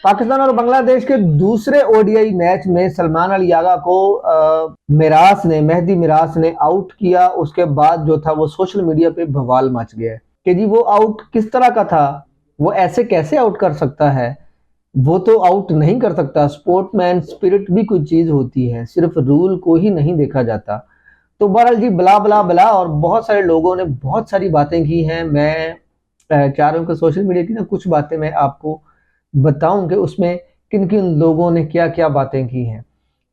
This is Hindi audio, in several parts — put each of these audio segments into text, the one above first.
पाकिस्तान और बांग्लादेश के दूसरे ओडीआई मैच में सलमान अली यागा को मेहदी मिरास ने आउट किया। उसके बाद जो था वो सोशल मीडिया पे बवाल मच गया कि जी वो आउट किस तरह का था, वो ऐसे कैसे आउट कर सकता है, वो तो आउट नहीं कर सकता। स्पोर्टमैन स्पिरिट भी कोई चीज होती है, सिर्फ रूल को ही नहीं देखा जाता। तो बहरहाल जी बला बला बला और बहुत सारे लोगों ने बहुत सारी बातें की हैं। मैं चाह रहा हूँ कि सोशल मीडिया की ना कुछ बातें मैं आपको बताऊं कि उसमें किन किन लोगों ने क्या क्या बातें की हैं।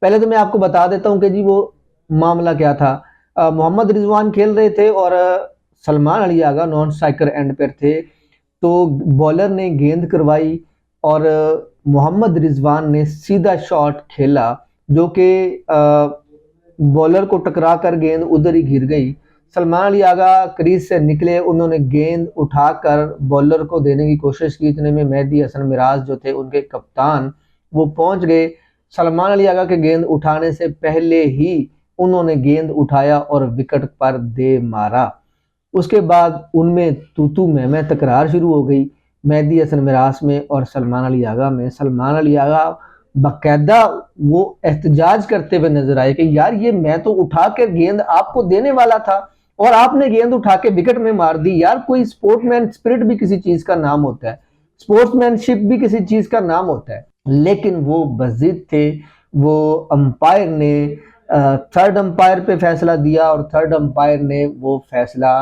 पहले तो मैं आपको बता देता हूं कि जी वो मामला क्या था। मोहम्मद रिजवान खेल रहे थे और सलमान अली आगा नॉन स्ट्राइकर एंड पर थे। तो बॉलर ने गेंद करवाई और मोहम्मद रिजवान ने सीधा शॉट खेला जो कि बॉलर को टकरा कर गेंद उधर ही गिर गई। सलमान अली आगा क्रीज से निकले, उन्होंने गेंद उठाकर बॉलर को देने की कोशिश की। इतने में मेहदी हसन मिराज जो थे उनके कप्तान वो पहुंच गए। सलमान अली आगा के गेंद उठाने से पहले ही उन्होंने गेंद उठाया और विकेट पर दे मारा। उसके बाद उनमें तू मैं तकरार शुरू हो गई मेहदी हसन मिराज में और सलमान अली आगा में। सलमान अली आगा बाकायदा वो एहतजाज करते हुए नजर आए कि यार ये मैं तो उठा कर गेंद आपको देने वाला था और आपने गेंद उठा के विकेट में मार दी। यार कोई स्पोर्ट्समैन स्पिरिट भी किसी चीज का नाम होता है, स्पोर्ट्समैनशिप भी किसी चीज का नाम होता है। लेकिन वो बजिद थे। वो अंपायर ने थर्ड अंपायर पे फैसला दिया और थर्ड अंपायर ने वो फैसला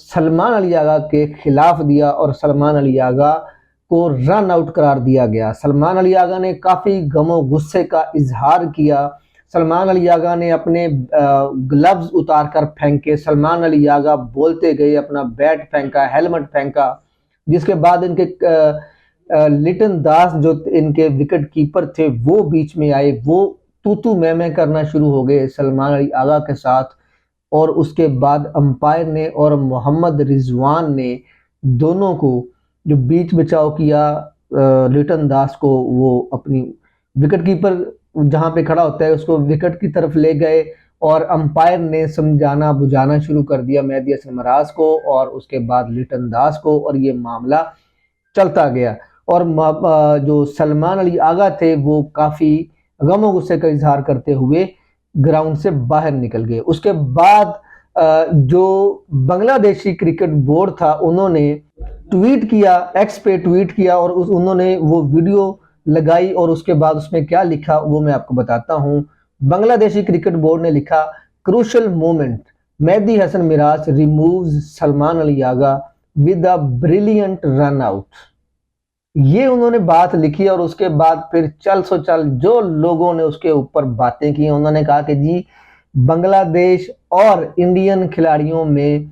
सलमान अली आगा के खिलाफ दिया और सलमान अली आगा को रन आउट करार दिया गया। सलमान अली आगा ने काफी गमो गुस्से का इजहार किया। सलमान अली आगा ने अपने ग्लव्स उतार कर फेंके। सलमान अली आगा बोलते गए, अपना बैट फेंका, हेलमेट फेंका। जिसके बाद इनके लिटन दास जो इनके विकेट कीपर थे वो बीच में आए। वो तू मैं करना शुरू हो गए सलमान अली आगा के साथ। और उसके बाद अंपायर ने और मोहम्मद रिजवान ने दोनों को जो बीच बचाव किया, लिटन दास को वो अपनी विकेट कीपर जहां पे खड़ा होता है उसको विकेट की तरफ ले गए और अंपायर ने समझाना बुझाना शुरू कर दिया मेहदी हसन मिराज को और उसके बाद लिटन दास को और ये मामला चलता गया। और जो सलमान अली आगा थे वो काफी गमो गुस्से का इजहार करते हुए ग्राउंड से बाहर निकल गए। उसके बाद जो बांग्लादेशी क्रिकेट बोर्ड था उन्होंने ट्वीट किया, एक्स पे ट्वीट किया और उन्होंने वो वीडियो लगाई और उसके बाद उसमें क्या लिखा वो मैं आपको बताता हूं। बांग्लादेशी क्रिकेट बोर्ड ने लिखा, crucial moment, Mehdi Hasan Miraz removes Salman Ali Agha with a brilliant run out. ये उन्होंने बात लिखी और उसके बाद फिर चल सो चल जो लोगों ने उसके ऊपर बातें की। उन्होंने कहा कि जी बांग्लादेश और इंडियन खिलाड़ियों में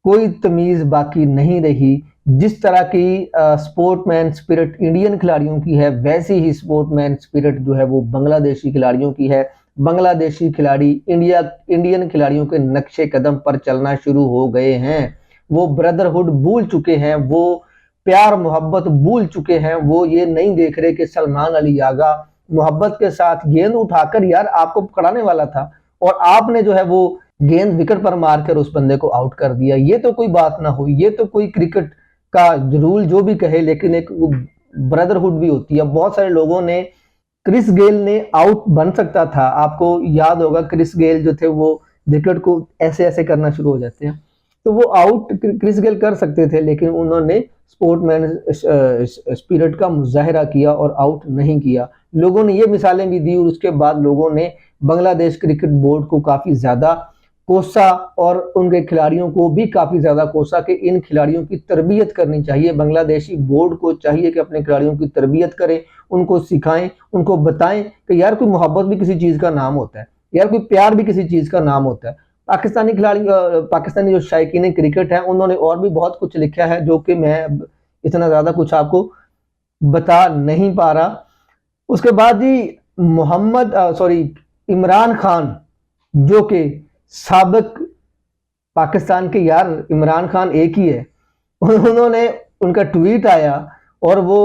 कोई तमीज बाकी नहीं रही। जिस तरह की स्पोर्टमैन स्पिरिट इंडियन खिलाड़ियों की है वैसी ही स्पोर्टमैन स्पिरिट जो है वो बांग्लादेशी खिलाड़ियों की है। बांग्लादेशी खिलाड़ी इंडियन खिलाड़ियों के नक्शे कदम पर चलना शुरू हो गए हैं। वो ब्रदरहुड भूल चुके हैं, वो प्यार मोहब्बत भूल चुके हैं। वो ये नहीं देख रहे कि सलमान अली आगा मोहब्बत के साथ गेंद उठाकर यार आपको पकड़ाने वाला था और आपने जो है वो गेंद विकेट पर मारकर उस बंदे को आउट कर दिया। ये तो कोई बात ना हुई। ये तो कोई क्रिकेट का रूल जो भी कहे लेकिन एक ब्रदरहुड भी होती है। बहुत सारे लोगों ने क्रिस गेल ने आउट बन सकता था, आपको याद होगा क्रिस गेल जो थे वो विकेट को ऐसे ऐसे करना शुरू हो जाते हैं तो वो आउट क्रिस गेल कर सकते थे लेकिन उन्होंने स्पोर्टमैन स्पिरिट का मुजाहरा किया और आउट नहीं किया। लोगों ने ये मिसालें भी दी और उसके बाद लोगों ने बांग्लादेश क्रिकेट बोर्ड को काफी ज्यादा कोसा और उनके खिलाड़ियों को भी काफी ज्यादा कोसा कि इन खिलाड़ियों की तरबियत करनी चाहिए। बांग्लादेशी बोर्ड को चाहिए कि अपने खिलाड़ियों की तरबियत करें, उनको सिखाएं, उनको बताएं कि यार कोई मोहब्बत भी किसी चीज का नाम होता है, यार कोई प्यार भी किसी चीज का नाम होता है। पाकिस्तानी खिलाड़ी पाकिस्तानी जो शायकीन क्रिकेट है उन्होंने और भी बहुत कुछ लिखा है जो कि मैं इतना ज्यादा कुछ आपको बता नहीं पा रहा। उसके बाद जी मोहम्मद सॉरी इमरान खान जो कि साबिक पाकिस्तान के, यार इमरान खान एक ही है, उन्होंने उनका ट्वीट आया और वो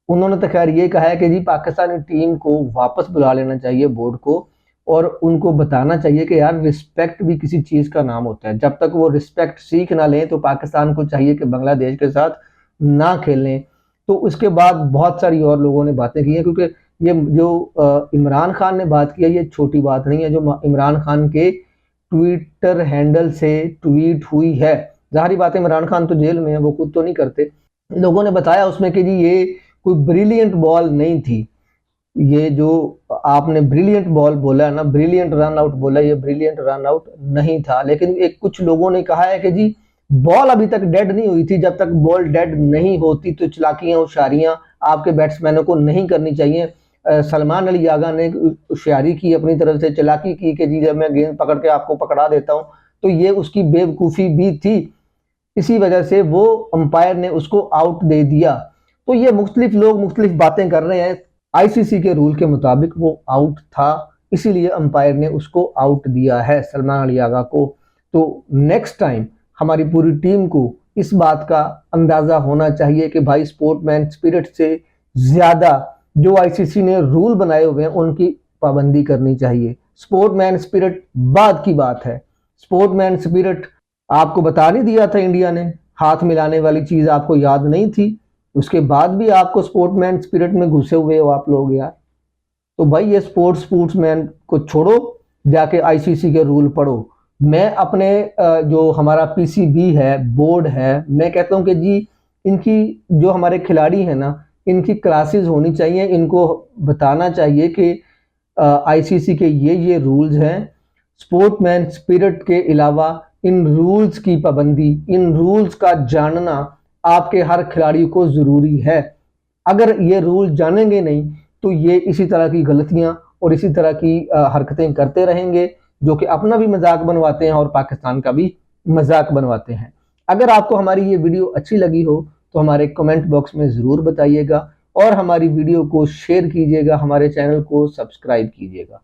उन्होंने तो खैर ये कहा है कि जी पाकिस्तानी टीम को वापस बुला लेना चाहिए बोर्ड को और उनको बताना चाहिए कि यार रिस्पेक्ट भी किसी चीज का नाम होता है। जब तक वो रिस्पेक्ट सीख ना लें तो पाकिस्तान को चाहिए कि बांग्लादेश के साथ ना खेलें। तो उसके बाद बहुत सारी और लोगों ने बातें की हैं, क्योंकि ये जो इमरान खान ने बात की है ये छोटी बात नहीं है, जो इमरान खान के ट्विटर हैंडल से ट्वीट हुई है। ज़ाहिर बात है इमरान खान तो जेल में है, वो खुद तो नहीं करते। लोगों ने बताया उसमें कि जी ये कोई ब्रिलियंट बॉल नहीं थी, ये जो आपने ब्रिलियंट बॉल बोला है ना, ब्रिलियंट रन आउट बोला, ये ब्रिलियंट रन आउट नहीं था। लेकिन एक कुछ लोगों ने कहा है कि जी बॉल अभी तक डेड नहीं हुई थी, जब तक बॉल डेड नहीं होती तो चलाकियां होशियारियां आपके बैट्समैनों को नहीं करनी चाहिए। सलमान अली यागा ने होशियारी की, अपनी तरफ से चालाकी की कि जी जब मैं गेंद पकड़ के आपको पकड़ा देता हूं, तो ये उसकी बेवकूफ़ी भी थी, इसी वजह से वो अंपायर ने उसको आउट दे दिया। तो ये मुख्तलिफ लोग मुख्तलिफ बातें कर रहे हैं। आईसीसी के रूल के मुताबिक वो आउट था, इसीलिए अंपायर ने उसको आउट दिया है सलमान अली आगा को। तो नेक्स्ट टाइम हमारी पूरी टीम को इस बात का अंदाज़ा होना चाहिए कि भाई स्पोर्टमैन स्पिरिट से ज़्यादा जो आईसीसी ने रूल बनाए हुए हैं उनकी पाबंदी करनी चाहिए। स्पोर्टमैन स्पिरिट बाद की बात है, स्पोर्टमैन स्पिरिट आपको बता नहीं दिया था इंडिया ने, हाथ मिलाने वाली चीज़ आपको याद नहीं थी, उसके बाद भी आपको स्पोर्ट्समैन स्पिरिट में घुसे हुए हो आप लोग यार। तो भाई ये स्पोर्ट्समैन को छोड़ो, जाके आईसीसी के रूल पढ़ो। मैं अपने जो हमारा पीसीबी है, बोर्ड है, मैं कहता हूं कि जी इनकी जो हमारे खिलाड़ी हैं ना, इनकी क्लासेस होनी चाहिए, इनको बताना चाहिए कि आईसीसी के ये रूल्स हैं। स्पोर्ट्समैन स्पिरिट के अलावा इन रूल्स की पाबंदी, इन रूल्स का जानना आपके हर खिलाड़ी को ज़रूरी है। अगर ये रूल जानेंगे नहीं तो ये इसी तरह की गलतियां और इसी तरह की हरकतें करते रहेंगे, जो कि अपना भी मजाक बनवाते हैं और पाकिस्तान का भी मजाक बनवाते हैं। अगर आपको हमारी ये वीडियो अच्छी लगी हो तो हमारे कमेंट बॉक्स में ज़रूर बताइएगा और हमारी वीडियो को शेयर कीजिएगा, हमारे चैनल को सब्सक्राइब कीजिएगा।